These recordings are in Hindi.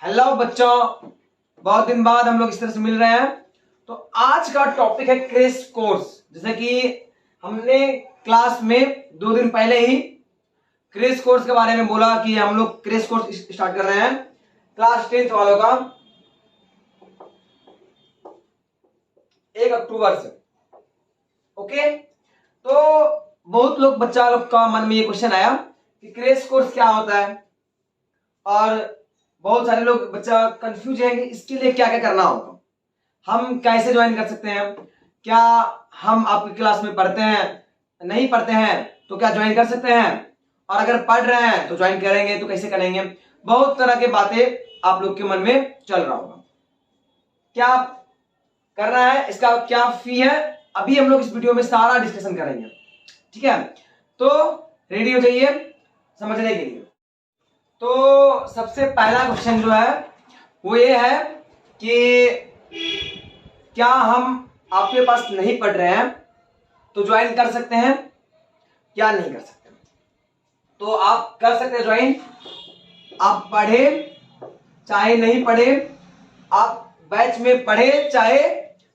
हेलो बच्चों, बहुत दिन बाद हम लोग इस तरह से मिल रहे हैं। तो आज का टॉपिक है क्रैश कोर्स। जैसे कि हमने क्लास में 2 दिन पहले ही क्रैश कोर्स के बारे में बोला कि हम लोग क्रैश कोर्स स्टार्ट कर रहे हैं क्लास 10th वालों का 1 अक्टूबर से। ओके, तो बहुत लोग बच्चा लोग का मन में ये क्वेश्चन आया कि क्रैश कोर्स क्या होता है, और बहुत सारे लोग बच्चा कंफ्यूज है कि इसके लिए क्या क्या करना होगा, हम कैसे ज्वाइन कर सकते हैं, क्या हम आपकी क्लास में पढ़ते हैं, नहीं पढ़ते हैं तो क्या ज्वाइन कर सकते हैं, और अगर पढ़ रहे हैं तो ज्वाइन करेंगे तो कैसे करेंगे। बहुत तरह की बातें आप लोग के मन में चल रहा होगा। क्या करना है, इसका क्या फी है, अभी हम लोग इस वीडियो में सारा डिस्कशन करेंगे। ठीक है, तो रेडी हो जाइए समझने के लिए। तो सबसे पहला क्वेश्चन जो है वो ये है कि क्या हम आपके पास नहीं पढ़ रहे हैं तो ज्वाइन कर सकते हैं या नहीं कर सकते। तो आप कर सकते हैं ज्वाइन, आप पढ़े चाहे नहीं पढ़े, आप बैच में पढ़े चाहे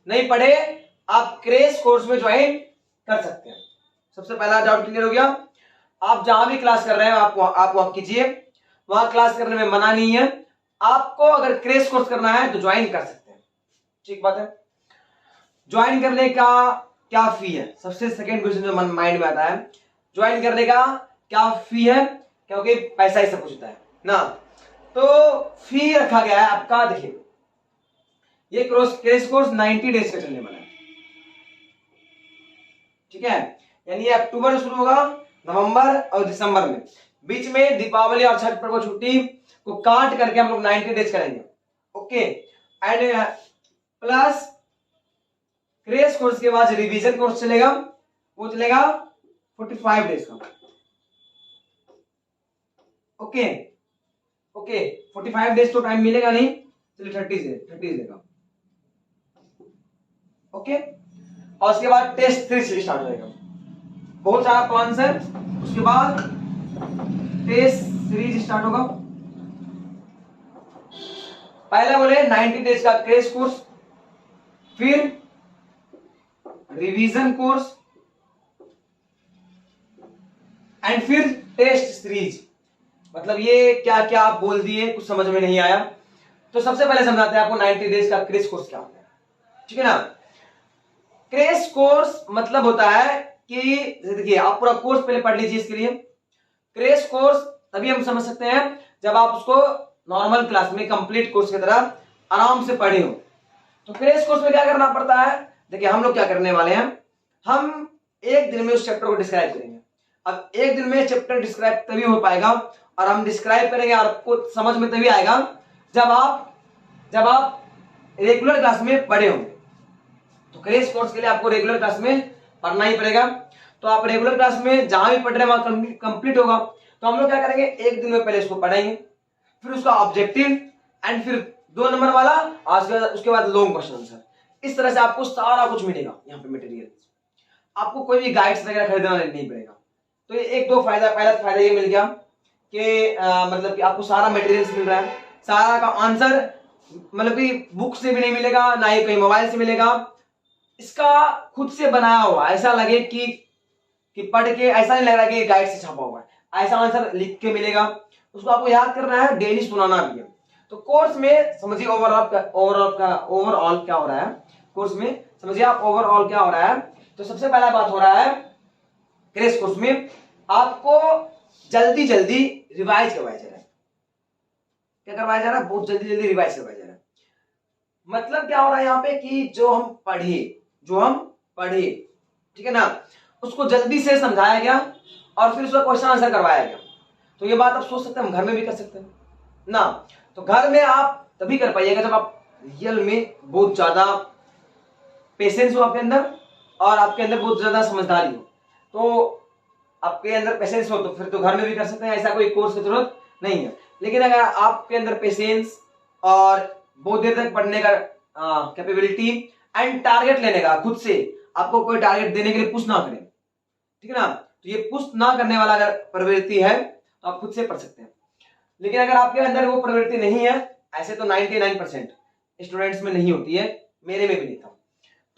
नहीं पढ़े, आप क्रैश कोर्स में ज्वाइन कर सकते हैं। सबसे पहला डाउट क्लियर हो गया। आप जहां भी क्लास कर रहे हैं आप वहां कीजिए, वहां क्लास करने में मना नहीं है। आपको अगर क्रैश कोर्स करना है तो ज्वाइन कर सकते हैं। ठीक बात है। ज्वाइन करने का क्या फी है, सबसे सेकंड क्वेश्चन जो माइंड में आता है, ज्वाइन करने का क्या फी है, क्योंकि पैसा ही सब कुछ होता है ना। तो फी रखा गया है आपका, देखिए ये क्रैश कोर्स 90 डेज का चलने वाला है। ठीक है, यानी ये अक्टूबर में शुरू होगा, नवंबर और दिसंबर में, बीच में दीपावली और छठ पर्व छुट्टी को काट करके हम लोग 90 डेज करेंगे। Okay, and plus crash course के बाद रिवीजन कोर्स चलेगा, वो चलेगा 45 डेज का। ओके ओके, 45 डेज तो टाइम मिलेगा नहीं, चलिए 30 देगा। ओके, और उसके बाद टेस्ट 3 से स्टार्ट हो जाएगा। बहुत सारा प्लान्स है, उसके बाद टेस्ट सीरीज स्टार्ट होगा। पहले बोले 90 डेज का क्रैश कोर्स, फिर रिवीजन कोर्स, एंड फिर टेस्ट सीरीज। मतलब ये क्या क्या आप बोल दिए, कुछ समझ में नहीं आया। तो सबसे पहले समझाते हैं आपको 90 डेज का क्रैश कोर्स क्या होता है। ठीक है ना। क्रैश कोर्स मतलब होता है कि देखिए आप पूरा कोर्स पहले पढ़ लीजिए इसके लिए। क्रैश कोर्स तभी हम समझ सकते हैं जब आप उसको नॉर्मल क्लास में कंप्लीट कोर्स की तरह आराम से पढ़े हो। तो क्रैश कोर्स में क्या करना पड़ता है, देखिए हम लोग क्या करने वाले हैं, हम एक दिन में उस चैप्टर को डिस्क्राइब करेंगे। अब एक दिन में चैप्टर डिस्क्राइब तभी हो पाएगा, और हम डिस्क्राइब करेंगे आपको समझ में तभी आएगा जब आप रेगुलर क्लास में पढ़े होंगे। तो क्रैश कोर्स के लिए आपको रेगुलर क्लास में पढ़ना ही पड़ेगा। तो आप रेगुलर क्लास में जहां भी पढ़ रहे हैं वहां कंप्लीट होगा। तो हम लोग क्या करेंगे, एक दिन में पहले इसको पढ़ेंगे, फिर उसका ऑब्जेक्टिव, एंड फिर 2 नंबर वाला, उसके बाद लॉन्ग क्वेश्चन आंसर। इस तरह से आपको सारा कुछ मिलेगा यहाँ पे मटेरियल। आपको कोई भी गाइड्स वगैरह खरीदना नहीं पड़ेगा। तो ये 1-2 फायदा, पहला फायदा ये मिल गया कि मतलब कि आपको सारा मटेरियल मिल रहा है, सारा का आंसर मतलब कि बुक से भी नहीं मिलेगा, ना ही कहीं मोबाइल से मिलेगा। इसका खुद से बनाया हुआ, ऐसा लगे कि पढ़ के ऐसा नहीं लग रहा कि गाइड से छपा हुआ है, ऐसा आंसर लिख के मिलेगा। उसको आपको याद करना है, डेली सुनाना भी है। तो कोर्स में समझिए ओवरऑल क्या हो रहा है, कोर्स में समझिए आप ओवरऑल क्या हो रहा है। तो सबसे पहला बात हो रहा है क्रैश कोर्स में आपको जल्दी जल्दी रिवाइज करवाया जा रहा है। क्या करवाया जा रहा है, बहुत जल्दी जल्दी रिवाइज करवाया जा रहा है। मतलब क्या हो रहा है यहाँ पे कि जो हम पढ़े, ठीक है ना, उसको जल्दी से समझाया गया और फिर उसका क्वेश्चन आंसर करवाया गया। तो ये बात आप सोच सकते हैं हम घर में भी कर सकते हैं ना। तो घर में आप तभी कर पाइएगा जब आप रियल में बहुत ज्यादा पेशेंस हो आपके अंदर, और आपके अंदर बहुत ज्यादा समझदारी हो। तो आपके अंदर पेशेंस हो तो फिर तो घर में भी कर सकते हैं, ऐसा कोई कोर्स की जरूरत नहीं है। लेकिन अगर आपके अंदर पेशेंस और बहुत देर तक पढ़ने का कैपेबिलिटी एंड टारगेट लेने का, खुद से आपको कोई टारगेट देने के लिए पुश ना करें, ठीक है ना, तो ये पुश ना करने वाला अगर प्रवृत्ति है तो आप खुद से पढ़ सकते हैं। लेकिन अगर आपके अंदर वो प्रवृत्ति नहीं है ऐसे तो 99% स्टूडेंट्स में नहीं होती है, मेरे में भी नहीं था।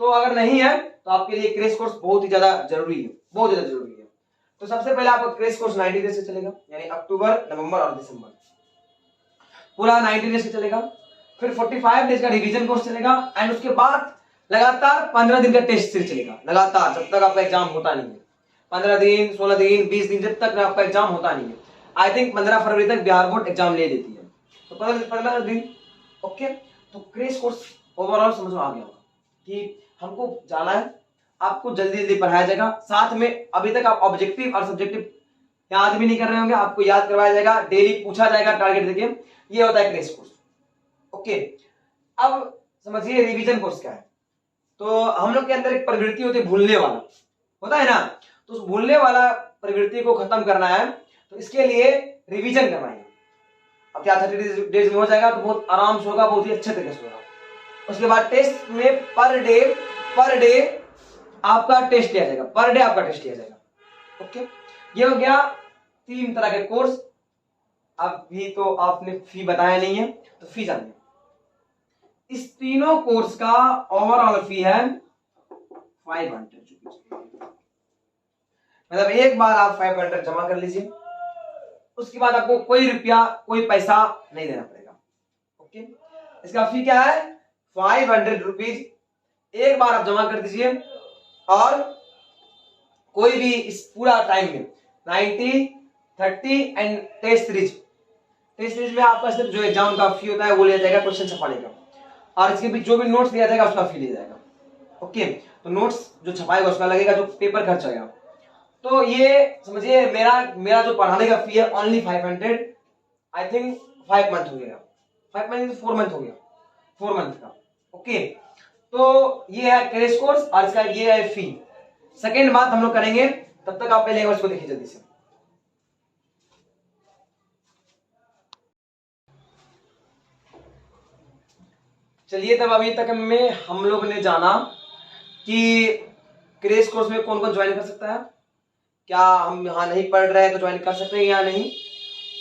तो अगर नहीं है तो आपके लिए क्रैश कोर्स बहुत ही ज्यादा जरूरी है, बहुत ज्यादा जरूरी है। तो सबसे पहले आपका क्रैश कोर्स 90 डेज से चलेगा, यानी अक्टूबर, नवंबर और दिसंबर पूरा 90 डेज से चलेगा। फिर 45 डेज का रिवीजन कोर्स चलेगा एंड उसके बाद लगातार 15 दिन का टेस्ट सीरीज चलेगा, लगातार जब तक आपका एग्जाम होता नहीं है। 15 दिन, 16 दिन, 20 दिन, जब तक आपका एग्जाम होता नहीं है। आई थिंक 15 फरवरी तक बिहार बोर्ड एग्जाम ले लेती है, तो 15 दिन। ओके, तो क्रैश कोर्स ओवरऑल समझ में आ गया होगा कि हमको जाना है, आपको जल्दी जल्दी पढ़ाया जाएगा। साथ में अभी तक आप ऑब्जेक्टिव और सब्जेक्टिव याद भी नहीं कर रहे होंगे, आपको याद करवाया जाएगा, डेली पूछा जाएगा टारगेट देके। ये होता है क्रैश कोर्स। ओके, अब समझिए रिवीजन कोर्स क्या है। तो हम लोग के अंदर एक प्रवृत्ति होती है भूलने वाला, होता है ना, तो उस भूलने वाला प्रवृत्ति को खत्म करना है, तो इसके लिए रिवीजन करना है। अब क्या 30 डेज में हो जाएगा, तो बहुत आराम से होगा, बहुत ही अच्छे तरीके से होगा। उसके बाद टेस्ट में पर डे आपका टेस्ट लिया जाएगा, पर डे आपका टेस्ट लिया जाएगा। ओके, ये हो गया 3 तरह के कोर्स। अभी तो आपने फी बताया नहीं है, तो फी जानिए। इस तीनों कोर्स का ओवरऑल फी है 500 रुपीज। मतलब एक बार आप 500 जमा कर लीजिए, उसके बाद आपको कोई रुपया, कोई पैसा नहीं देना पड़ेगा। ओके, इसका फी क्या है? 500 रुपीज एक बार आप जमा कर दीजिए, और कोई भी इस पूरा टाइम में 90, 30 एंड टेस्ट सीरीज में आपका सिर्फ जो एग्जाम का फी होता है वो लिया जाएगा, क्वेश्चन छपाने का, और इसके बीच जो भी नोट्स दिया जाएगा उसका फी लिया जाएगा। ओके, तो नोट्स जो छपाएगा उसका लगेगा, जो पेपर खर्च होगा। तो ये समझिए मेरा जो पढ़ाने का फी है ओनली 500। आई थिंक 5 मंथ हो गया, 5 मंथ 4 मंथ हो गया, 4 मंथ का। ओके, तो ये है क्रैश कोर्स और इसका ये है फी। सेकेंड बात हम लोग करेंगे, तब तक आप पहले इसको देखिए जल्दी से। चलिए, तब अभी तक में हम लोग ने जाना कि क्रैश कोर्स में कौन कौन ज्वाइन कर सकता है, क्या हम यहाँ नहीं पढ़ रहे हैं तो ज्वाइन कर सकते हैं या नहीं,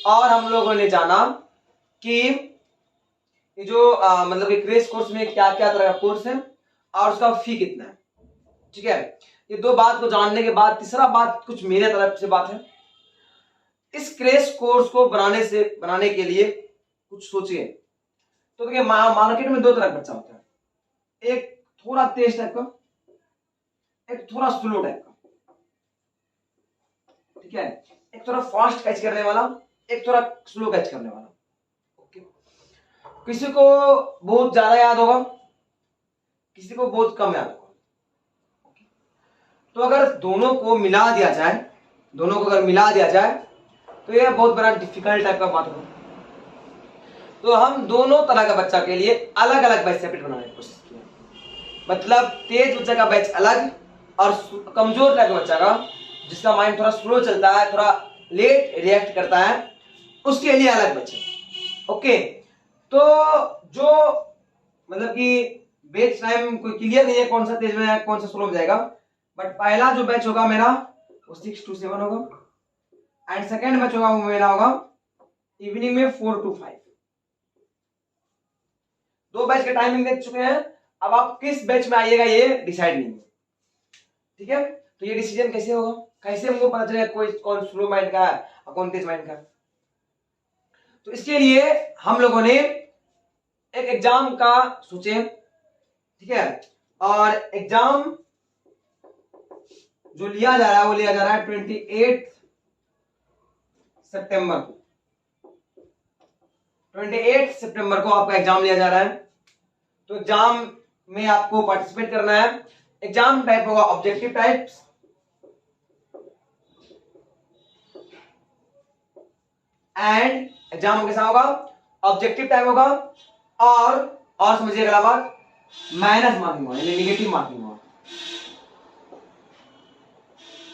और हम लोगों ने जाना कि ये जो मतलब कि क्रैश कोर्स में क्या क्या तरह का कोर्स है और उसका फी कितना है। ठीक है, ये 2 बात को जानने के बाद तीसरा बात कुछ मेरे तरफ से बात है। इस क्रैश कोर्स को बनाने के लिए कुछ सोचिए। तो देखिए, मार्केट में 2 तरह का बच्चा होता है, एक थोड़ा तेज टाइप का, एक थोड़ा स्लो टाइप का। ठीक है, एक थोड़ा फास्ट कैच करने वाला, एक थोड़ा स्लो कैच करने वाला। ओके, किसी को बहुत ज्यादा याद होगा, किसी को बहुत कम याद होगा। तो अगर दोनों को मिला दिया जाए तो यह बहुत बड़ा डिफिकल्ट टाइप का बात होगा। तो हम दोनों तरह का बच्चा के लिए अलग अलग बैच सेपरेट बनाने की कोशिश की, मतलब तेज बच्चा का बैच अलग, और कमजोर टाइप का बच्चा का, जिसका माइंड थोड़ा स्लो चलता है, थोड़ा लेट रिएक्ट करता है, उसके लिए अलग बैच है। ओके, तो जो मतलब कि बैच टाइम कोई क्लियर नहीं है कौन सा तेज में है कौन सा स्लो में जाएगा, बट पहला जो बैच होगा मेरा वो 6 to 7 होगा, एंड सेकेंड बैच होगा वो मेरा होगा इवनिंग में 4 to 5। 2 बैच के टाइमिंग देख चुके हैं, अब आप किस बैच में आइएगा ये डिसाइड नहीं है। ठीक है, तो ये डिसीजन कैसे होगा, कैसे हमको पता चलेगा कोई कौन स्लो माइंड का है और कौन तेज माइंड का है। तो इसके लिए हम लोगों ने एक एग्जाम का सोचे। ठीक है, और एग्जाम जो लिया जा रहा है वो लिया जा रहा है 28 सितंबर को। 28 सितंबर को आपका एग्जाम लिया जा रहा है। तो एग्जाम में आपको पार्टिसिपेट करना है। एग्जाम टाइप होगा ऑब्जेक्टिव टाइप्स, एंड एग्जाम कैसा होगा, ऑब्जेक्टिव टाइप होगा, और समझिए अगला बात, माइनस मार्किंग होगा, यानी निगेटिव मार्किंग होगा,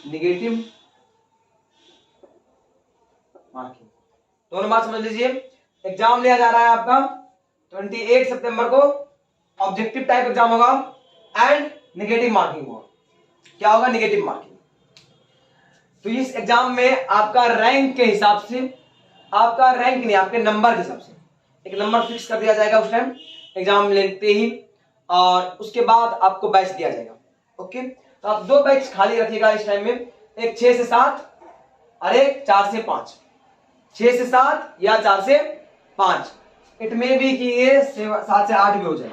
निगेटिव मार्किंग। दोनों बात समझ लीजिए। एग्जाम लिया जा रहा है आपका 28 सितंबर को, ऑब्जेक्टिव टाइप एग्जाम होगा एंड नेगेटिव मार्किंग होगा। क्या होगा, नेगेटिव मार्किंग। तो इस एग्जाम में आपका रैंक के हिसाब से, आपका रैंक नहीं, आपके नंबर के हिसाब से एक नंबर फिक्स कर दिया जाएगा उस टाइम एग्जाम लेते ही, और उसके बाद आपको बैच दिया जाएगा। ओके, तो आप 2 बैच खाली रखिएगा इस टाइम में, एक 6 से 7 और एक 4 से 5। 6 से 7 या 4 से 5, इट में भी कि ये 7 से 8 भी हो जाए।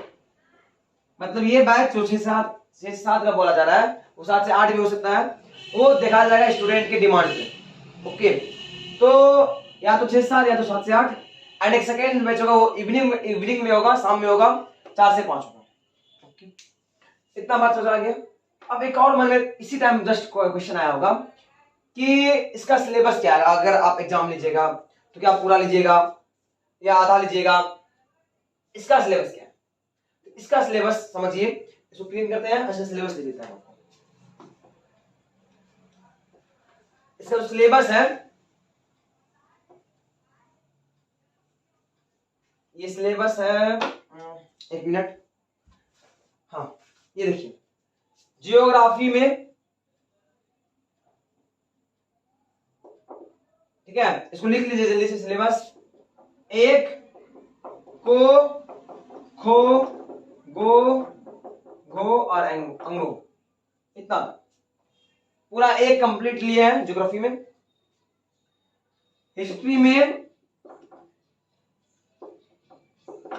मतलब ये बैच जो 6 से 7 का बोला जा रहा है वो 7 से 8 भी हो सकता है, वो देखा जाएगा स्टूडेंट की डिमांड पे। ओके, तो या तो 6 से 7 या तो 7 से 8, एंड एक सेकेंड बैच होगा वो इवनिंग में होगा, शाम में होगा, 4 से 5 होगा। ओके, इतना बात समझ आ गया। अब एक और मन में इसी टाइम जस्ट क्वेश्चन आया होगा कि इसका सिलेबस क्या है, अगर आप एग्जाम लीजिएगा तो क्या पूरा लीजिएगा या आधा लीजिएगा, इसका सिलेबस क्या है? इसका सिलेबस समझिए, इसको क्लीन करते हैं, अच्छा सिलेबस दे देता है। इसका जो सिलेबस है, ये सिलेबस है, एक मिनट, हाँ ये देखिए, जियोग्राफी में, ठीक है, इसको लिख लीजिए जल्दी से सिलेबस। एक को, खो, गो, घो और अंगो, इतना पूरा एक कंप्लीट लिया है ज्योग्राफी में। हिस्ट्री में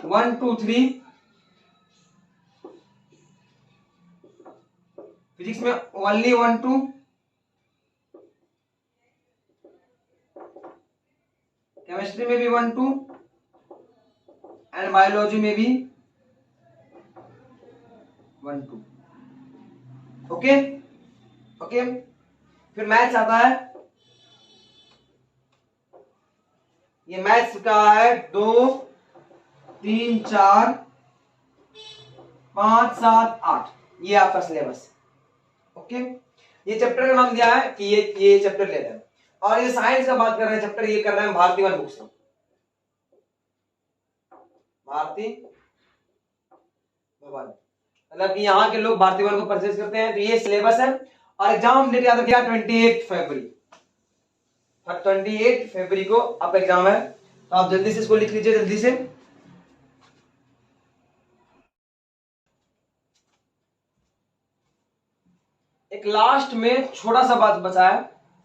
1 2 3, फिजिक्स में ओनली 1 2, केमिस्ट्री में भी 1 2, एंड बायोलॉजी में भी 1 2। ओके ओके, फिर मैथ्स आता है, ये मैथ्स का है 2 3 4 5 7 8, ये आपका सिलेबस। ओके, ये चैप्टर का नाम दिया है कि ये चैप्टर ले रहे हैं, और ये साइंस का बात कर रहे हैं चैप्टर, ये कर रहे हैं भारती वन बुक से, भारती भवन, मतलब कि यहाँ के लोग भारती वन को परचेज करते हैं। तो ये सिलेबस है, और एग्जाम डेट याद रखिएगा 28 फरवरी, 28 फरवरी को आपका एग्जाम है, तो आप जल्दी से इसको लिख लीजिए जल्दी से। एक लास्ट में छोटा सा बात बचा है,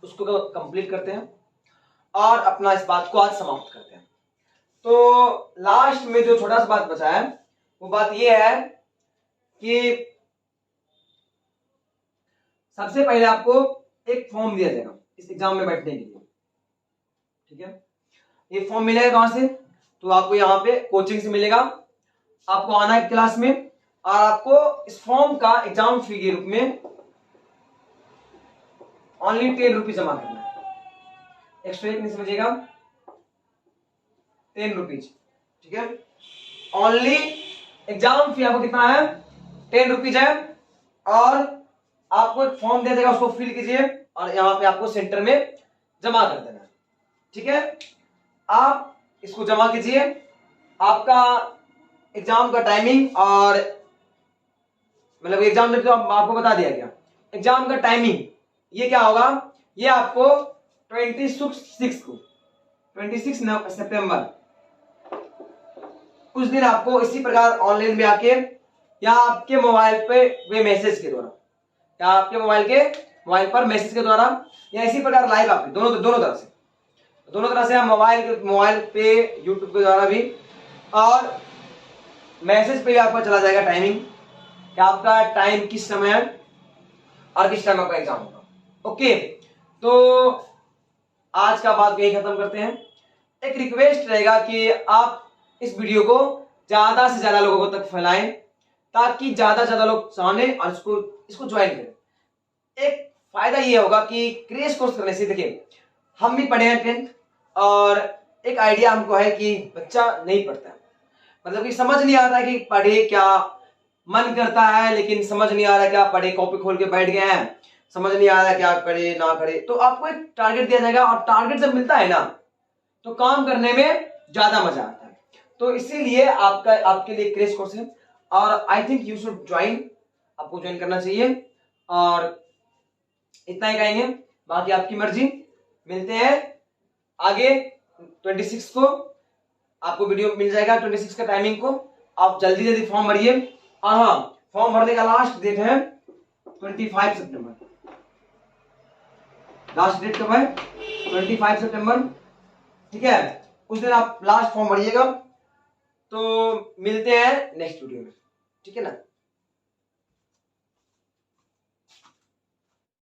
उसको कंप्लीट करते हैं और अपना इस बात को आज समाप्त करते हैं। तो लास्ट में जो छोटा सा बात बचा है वो बात ये है कि सबसे पहले आपको एक फॉर्म दिया जाएगा इस एग्जाम में बैठने के लिए, ठीक है। ये फॉर्म मिलेगा कहां से? तो आपको यहाँ पे कोचिंग से मिलेगा, आपको आना है क्लास में, और आपको इस फॉर्म का एग्जाम फी के रूप में ओनली 10 रुपीज जमा करना है। एक्स्ट्रा एक नहीं समझिएगा, 10 रुपीज, ठीक है। ओनली एग्जाम फी आपको कितना है? 10 रुपीज है, और आपको एक फॉर्म दे देगा, उसको फिल कीजिए और यहाँ पे आपको सेंटर में जमा कर देना है, ठीक है। आप इसको जमा कीजिए, आपका एग्जाम का टाइमिंग और मतलब एग्जाम में तो आपको बता दिया गया, एग्जाम का टाइमिंग ये क्या होगा, ये आपको 26 सितंबर उस दिन आपको इसी प्रकार ऑनलाइन में आके या आपके मोबाइल पे वे मैसेज के द्वारा, या आपके मोबाइल पर मैसेज के द्वारा, या इसी प्रकार लाइव आपके दोनों तरह से आप मोबाइल पे यूट्यूब के द्वारा भी, और मैसेज पे भी आपको चला जाएगा टाइमिंग कि आपका टाइम किस समय है और किस टाइम आपका एग्जाम होगा। ओके, तो आज का बात यही खत्म करते हैं। एक रिक्वेस्ट रहेगा कि आप इस वीडियो को ज्यादा से ज्यादा लोगों तक फैलाएं, ताकि ज्यादा से ज्यादा लोग जाने और इसको ज्वाइन करें। एक फायदा ये होगा कि क्रैश कोर्स करने से, देखिए हम भी पढ़े हैं 10th, और एक आइडिया हमको है कि बच्चा नहीं पढ़ता है, मतलब कि समझ नहीं आता कि पढ़े क्या, मन करता है लेकिन समझ नहीं आ रहा क्या पढ़े, कॉपी खोल के बैठ गए हैं, समझ नहीं आ रहा क्या करे ना करे। तो आपको एक टारगेट दिया जाएगा, और टारगेट जब मिलता है ना तो काम करने में ज्यादा मजा आता है। तो इसीलिए आपके लिए क्रैश कोर्स है, और I think you should join, आपको ज्वाइन करना चाहिए। और इतना ही कहेंगे, बाकी आपकी मर्जी। मिलते हैं आगे 26 को आपको वीडियो मिल जाएगा 26 का टाइमिंग को। आप जल्दी जल्दी फॉर्म भरिए। और हाँ, फॉर्म भरने का लास्ट डेट है 25 सितंबर। लास्ट डेट कब है? 25 सितंबर। ठीक है, उस दिन आप लास्ट फॉर्म भरिएगा। तो मिलते हैं नेक्स्ट वीडियो में, ठीक है ना।